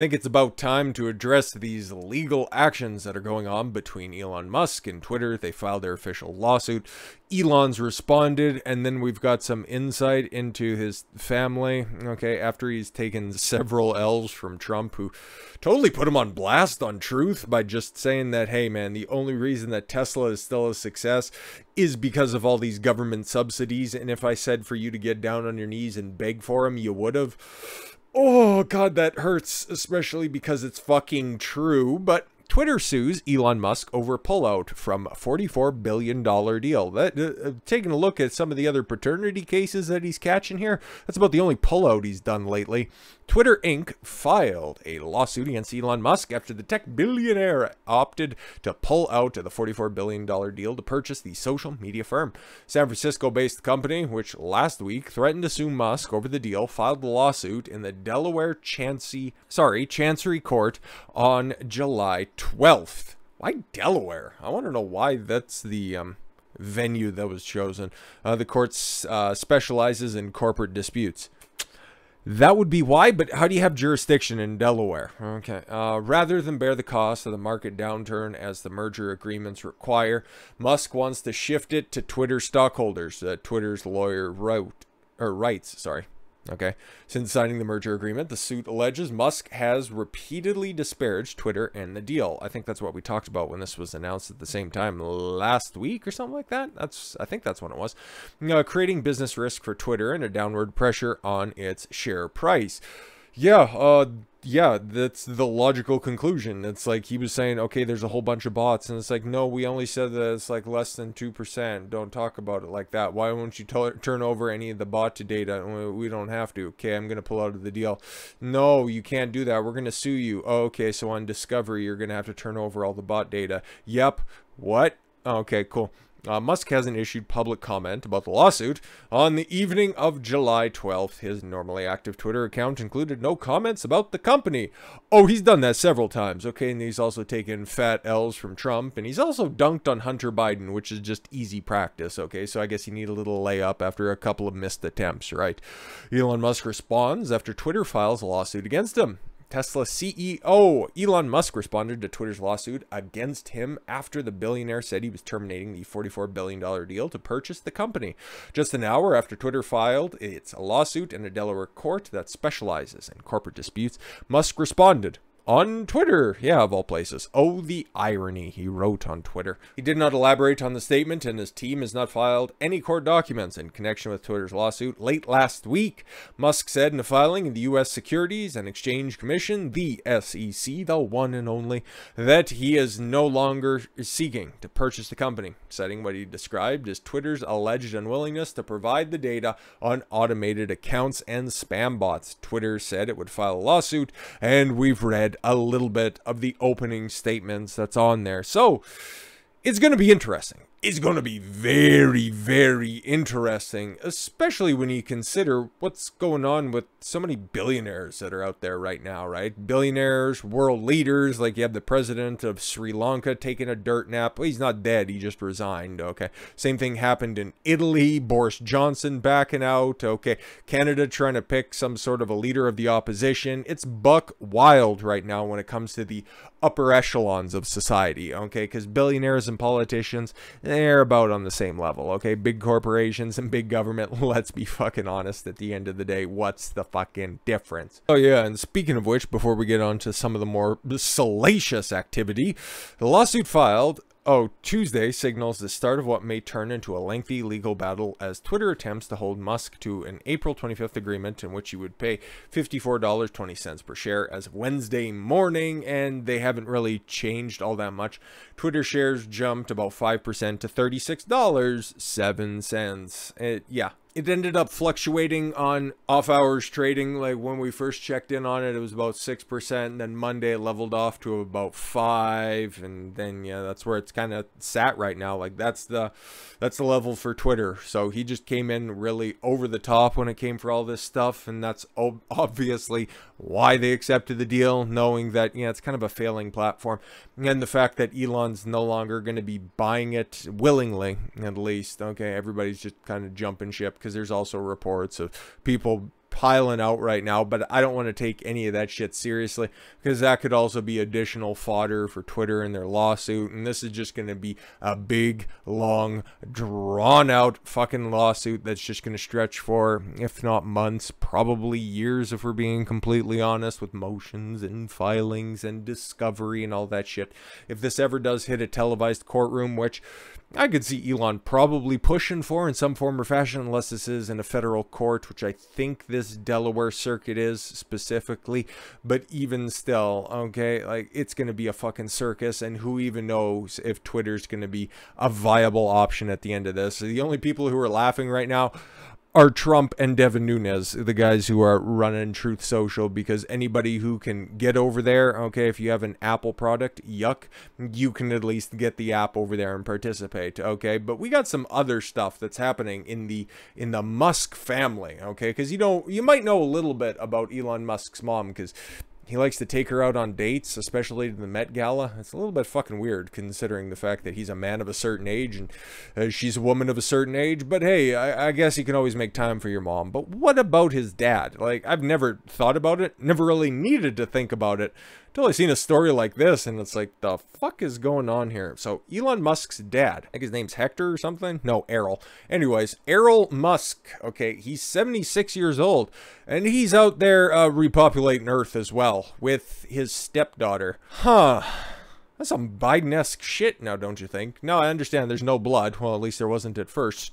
I think it's about time to address these legal actions that are going on between Elon Musk and Twitter. They filed their official lawsuit. Elon's responded, and then we've got some insight into his family, okay, after he's taken several L's from Trump, who totally put him on blast on Truth by just saying that, hey man, the only reason that Tesla is still a success is because of all these government subsidies, and if I said for you to get down on your knees and beg for him, you would have. Oh, God, that hurts, especially because it's fucking true. But Twitter sues Elon Musk over pullout from a $44 billion deal. Taking a look at some of the other paternity cases that he's catching here, that's about the only pullout he's done lately. Twitter Inc. filed a lawsuit against Elon Musk after the tech billionaire opted to pull out of the $44 billion deal to purchase the social media firm. San Francisco-based company, which last week threatened to sue Musk over the deal, filed a lawsuit in the Delaware Chancery Court on July 12th. Why Delaware? I want to know why that's the venue that was chosen. The court specializes in corporate disputes. That would be why, but how do you have jurisdiction in Delaware? Okay. Rather than bear the cost of the market downturn as the merger agreements require, Musk wants to shift it to Twitter stockholders. Twitter's lawyer writes. Okay. Since signing the merger agreement, the suit alleges Musk has repeatedly disparaged Twitter and the deal. I think that's what we talked about when this was announced at the same time last week or something like that. I think that's when it was. Creating business risk for Twitter and a downward pressure on its share price. Yeah, that's the logical conclusion. It's like he was saying, okay, there's a whole bunch of bots, and it's like, no, we only said that it's like less than 2%. Don't talk about it like that. Why won't you turn over any of the bot data? We don't have to. Okay, I'm going to pull out of the deal. No, you can't do that. We're going to sue you. Oh, okay, so on Discovery, you're going to have to turn over all the bot data. Yep. What? Okay, cool. Musk hasn't issued public comment about the lawsuit. On the evening of July 12th, his normally active Twitter account included no comments about the company. Oh, he's done that several times, okay? And he's also taken fat L's from Trump, and he's also dunked on Hunter Biden, which is just easy practice, okay? So I guess you need a little layup after a couple of missed attempts, right? Elon Musk responds after Twitter files a lawsuit against him. Tesla CEO Elon Musk responded to Twitter's lawsuit against him after the billionaire said he was terminating the $44 billion deal to purchase the company. Just an hour after Twitter filed its lawsuit in a Delaware court that specializes in corporate disputes, Musk responded on Twitter. Yeah, of all places. Oh, the irony, he wrote on Twitter. He did not elaborate on the statement, and his team has not filed any court documents in connection with Twitter's lawsuit. Late last week, Musk said in a filing in the U.S. Securities and Exchange Commission, the SEC, the one and only, that he is no longer seeking to purchase the company, citing what he described as Twitter's alleged unwillingness to provide the data on automated accounts and spam bots. Twitter said it would file a lawsuit, and we've read a little bit of the opening statements that's on there. So it's going to be interesting. It's going to be very, very interesting, especially when you consider what's going on with so many billionaires that are out there right now, right? Billionaires, world leaders, like you have the president of Sri Lanka taking a dirt nap. Well, he's not dead, he just resigned, okay? Same thing happened in Italy, Boris Johnson backing out, okay? Canada trying to pick some sort of a leader of the opposition. It's buck wild right now when it comes to the upper echelons of society, okay? Because billionaires and politicians, they're about on the same level, okay? Big corporations and big government, let's be fucking honest at the end of the day, what's the fucking difference? Oh yeah, and speaking of which, before we get on to some of the more salacious activity, the lawsuit filed Tuesday signals the start of what may turn into a lengthy legal battle as Twitter attempts to hold Musk to an April 25th agreement in which he would pay $54.20 per share as of Wednesday morning, and they haven't really changed all that much. Twitter shares jumped about 5% to $36.07. Yeah. It ended up fluctuating on off-hours trading. Like when we first checked in on it, it was about 6%. And then Monday it leveled off to about 5%. And then, yeah, that's where it's kind of sat right now. Like that's the level for Twitter. So he just came in really over the top when it came for all this stuff. And that's obviously why they accepted the deal, knowing that, yeah, it's kind of a failing platform. And the fact that Elon's no longer going to be buying it willingly, at least. Okay, everybody's just kind of jumping ship because there's also reports of people piling out right now, but I don't want to take any of that shit seriously, because that could also be additional fodder for Twitter and their lawsuit, and this is just going to be a big, long, drawn-out fucking lawsuit that's just going to stretch for, if not months, probably years, if we're being completely honest, with motions and filings and discovery and all that shit. If this ever does hit a televised courtroom, which I could see Elon probably pushing for in some form or fashion, unless this is in a federal court, which I think this Delaware circuit is specifically. But even still, okay, like, it's going to be a fucking circus, and who even knows if Twitter's going to be a viable option at the end of this. So the only people who are laughing right now are Trump and Devin Nunes, the guys who are running Truth Social, because anybody who can get over there, okay, if you have an Apple product, yuck, you can at least get the app over there and participate, okay? But we got some other stuff that's happening in the Musk family, okay? Because you might know a little bit about Elon Musk's mom, because he likes to take her out on dates, especially to the Met Gala. It's a little bit fucking weird, considering the fact that he's a man of a certain age and she's a woman of a certain age. But hey, I guess you can always make time for your mom. But what about his dad? Like, I've never thought about it, never really needed to think about it, until I seen a story like this, and it's like, the fuck is going on here? So, Elon Musk's dad, I think his name's Hector or something? No, Errol. Anyways, Errol Musk, okay, he's 76 years old, and he's out there repopulating Earth as well, with his stepdaughter. Huh. That's some Biden-esque shit now, don't you think? No, I understand there's no blood. Well, at least there wasn't at first.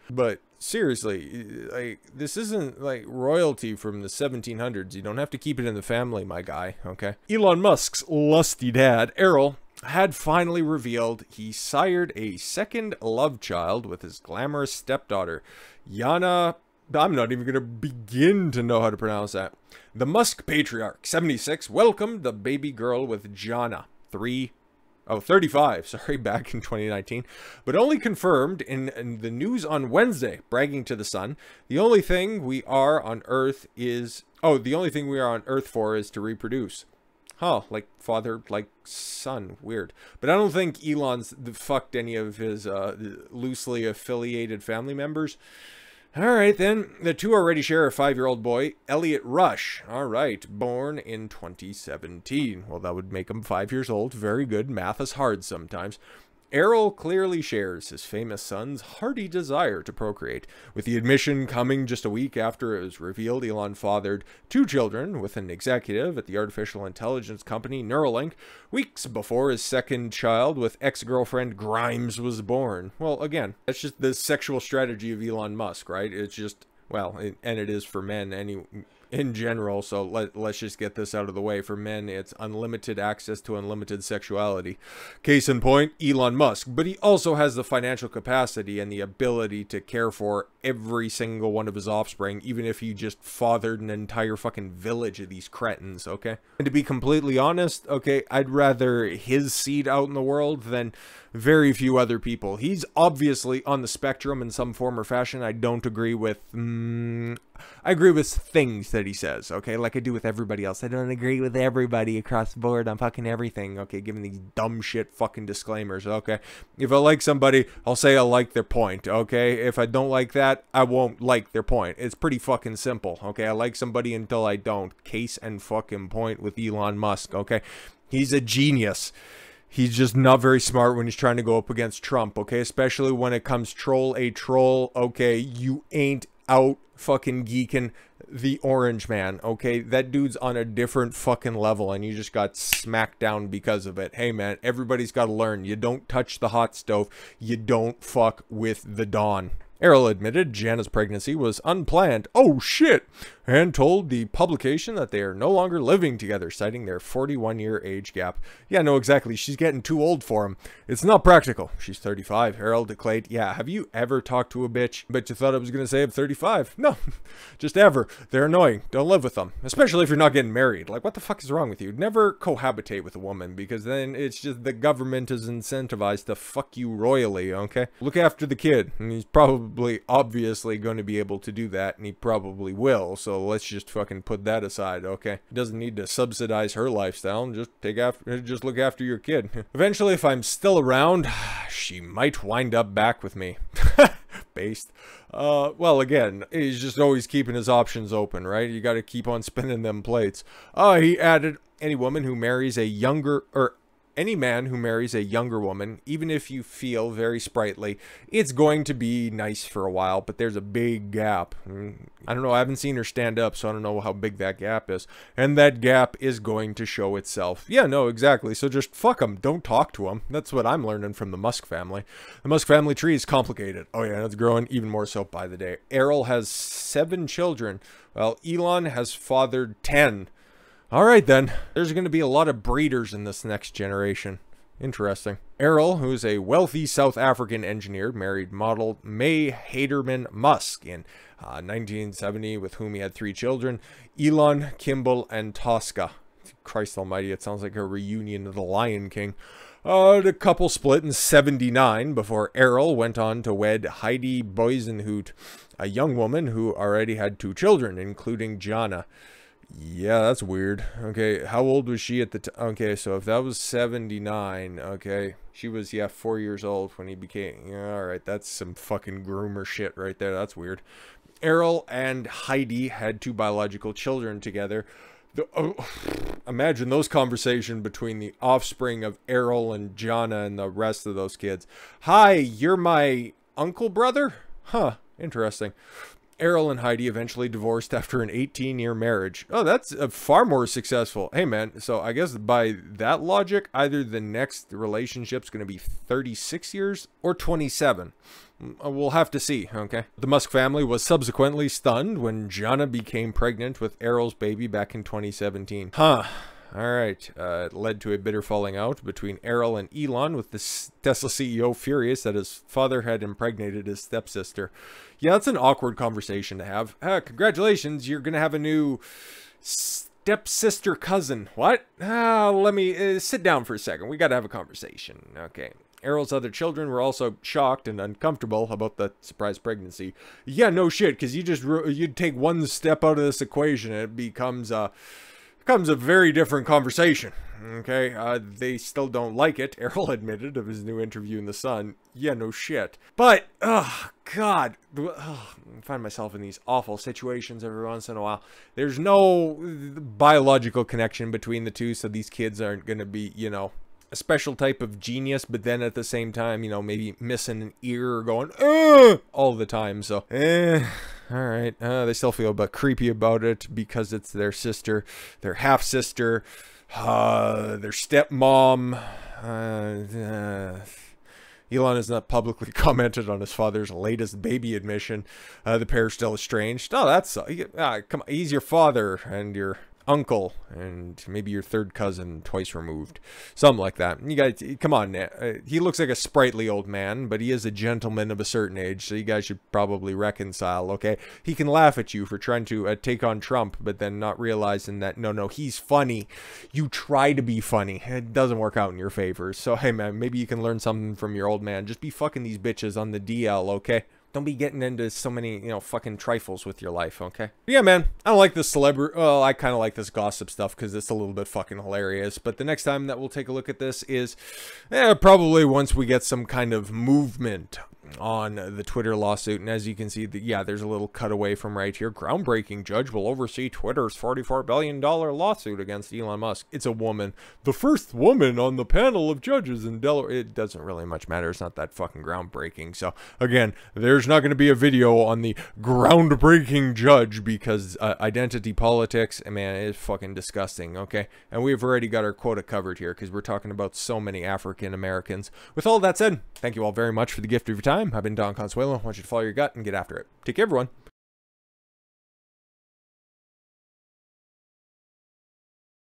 But seriously, like, this isn't like royalty from the 1700s. You don't have to keep it in the family, my guy, okay? Elon Musk's lusty dad, Errol, had finally revealed he sired a second love child with his glamorous stepdaughter, Jana. I'm not even going to begin to know how to pronounce that. The Musk patriarch, 76, welcomed the baby girl with Jana, 35, sorry, back in 2019, but only confirmed in the news on Wednesday, bragging to the Sun, the only thing we are on Earth for is to reproduce. Huh, like father, like son, weird. But I don't think Elon's fucked any of his loosely affiliated family members. Alright then, the two already share a 5-year-old boy, Elliot Rush. Alright, born in 2017. Well, that would make him 5 years old. Very good. Math is hard sometimes. Errol clearly shares his famous son's hearty desire to procreate, with the admission coming just a week after it was revealed Elon fathered 2 children with an executive at the artificial intelligence company Neuralink, weeks before his second child with ex-girlfriend Grimes was born. Well, again, that's just the sexual strategy of Elon Musk, right? It's just, well, and it is for men in general, so let's just get this out of the way. For men, it's unlimited access to unlimited sexuality. Case in point, Elon Musk. But he also has the financial capacity and the ability to care for every single one of his offspring, even if he just fathered an entire fucking village of these cretins, okay? And to be completely honest, okay, I'd rather his seed out in the world than very few other people. He's obviously on the spectrum in some form or fashion. I don't agree with... I agree with things that he says, okay? Like I do with everybody else. I don't agree with everybody across the board on fucking everything, okay? Giving these dumb shit fucking disclaimers, okay? If I like somebody, I'll say I like their point, okay? If I don't like that, I won't like their point. It's pretty fucking simple, okay? I like somebody until I don't. Case and fucking point with Elon Musk, okay? He's a genius. He's just not very smart when he's trying to go up against Trump, okay? Especially when it comes troll, okay? You ain't out fucking geeking the orange man, okay? That dude's on a different fucking level, and you just got smacked down because of it. Hey, man, everybody's got to learn. You don't touch the hot stove. You don't fuck with the dawn. Errol admitted Jana's pregnancy was unplanned. Oh, shit! And told the publication that they are no longer living together, citing their 41-year age gap. Yeah, no, exactly. She's getting too old for him. It's not practical. She's 35. Errol declared, yeah, have you ever talked to a bitch? Bet you thought I was going to say I'm 35. No, just ever. They're annoying. Don't live with them. Especially if you're not getting married. Like, what the fuck is wrong with you? Never cohabitate with a woman, because then it's just the government is incentivized to fuck you royally, okay? Look after the kid. And he's obviously going to be able to do that, and he probably will, so let's just fucking put that aside, okay? He doesn't need to subsidize her lifestyle, and just look after your kid. Eventually, if I'm still around, she might wind up back with me. based. Well, again, he's just always keeping his options open, right? You got to keep on spinning them plates. He added, any woman who marries a younger, or any man who marries a younger woman, even if you feel very sprightly, it's going to be nice for a while, but there's a big gap. I don't know, I haven't seen her stand up, so I don't know how big that gap is. And that gap is going to show itself. Yeah, no, exactly. So just fuck them. Don't talk to them. That's what I'm learning from the Musk family. The Musk family tree is complicated. Oh yeah, it's growing even more so by the day. Errol has 7 children, while Elon has fathered 10. All right, then. There's going to be a lot of breeders in this next generation. Interesting. Errol, who's a wealthy South African engineer, married model Haldeman Musk in 1970, with whom he had 3 children, Elon, Kimball, and Tosca. Christ almighty, it sounds like a reunion of the Lion King. The couple split in 79 before Errol went on to wed Jana Bezuidenhout, a young woman who already had 2 children, including Jana. Yeah, that's weird. Okay, how old was she at the time? Okay, so if that was 79, okay, she was, yeah, 4 years old when he became, yeah, alright, that's some fucking groomer shit right there. That's weird. Errol and Heidi had 2 biological children together. Imagine those conversations between the offspring of Errol and Jana and the rest of those kids. Hi, you're my uncle brother? Huh, interesting. Errol and Heidi eventually divorced after an 18-year marriage. Oh, that's far more successful. Hey, man, so I guess by that logic, either the next relationship's going to be 36 years or 27. We'll have to see, okay? The Musk family was subsequently stunned when Jana became pregnant with Errol's baby back in 2017. Huh. Alright, it led to a bitter falling out between Errol and Elon, with the Tesla CEO furious that his father had impregnated his stepsister. Yeah, that's an awkward conversation to have. Congratulations, you're gonna have a new stepsister cousin. What? Let me sit down for a second. We gotta have a conversation. Okay. Errol's other children were also shocked and uncomfortable about the surprise pregnancy. Yeah, no shit, because you'd take one step out of this equation and it becomes a very different conversation. Okay, they still don't like it, Errol admitted of his new interview in The Sun. Yeah, no shit. But, God, I find myself in these awful situations every once in a while. There's no biological connection between the two, so these kids aren't going to be, you know, a special type of genius, but then at the same time, you know, maybe missing an ear or going, all the time, so, all right, they still feel a bit creepy about it because it's their sister, their half-sister, their stepmom. Elon has not publicly commented on his father's latest baby admission. The pair are still estranged. Oh, that's, come on, he's your father and your uncle and maybe your third cousin twice removed, something like that. You guys, come on, he looks like a sprightly old man, but he is a gentleman of a certain age, so you guys should probably reconcile. Okay, he can laugh at you for trying to take on Trump, but then not realizing that no, he's funny. You try to be funny, it doesn't work out in your favor. So hey man, maybe you can learn something from your old man. Just be fucking these bitches on the DL, okay? Don't be getting into so many, you know, fucking trifles with your life, okay? But yeah, man, I don't like this celebrity. Well, I kind of like this gossip stuff because it's a little bit fucking hilarious. But the next time that we'll take a look at this is probably once we get some kind of movement on the Twitter lawsuit. And as you can see, yeah, there's a little cutaway from right here. Groundbreaking judge will oversee Twitter's $44 billion lawsuit against Elon Musk. It's a woman. The first woman on the panel of judges in Delaware. It doesn't really much matter. It's not that fucking groundbreaking. So again, there's not going to be a video on the groundbreaking judge because identity politics, man, it's fucking disgusting, okay? And we've already got our quota covered here because we're talking about so many African Americans. With all that said, thank you all very much for the gift of your time. I've been Don Consuelo. I want you to follow your gut and get after it. Take care, everyone.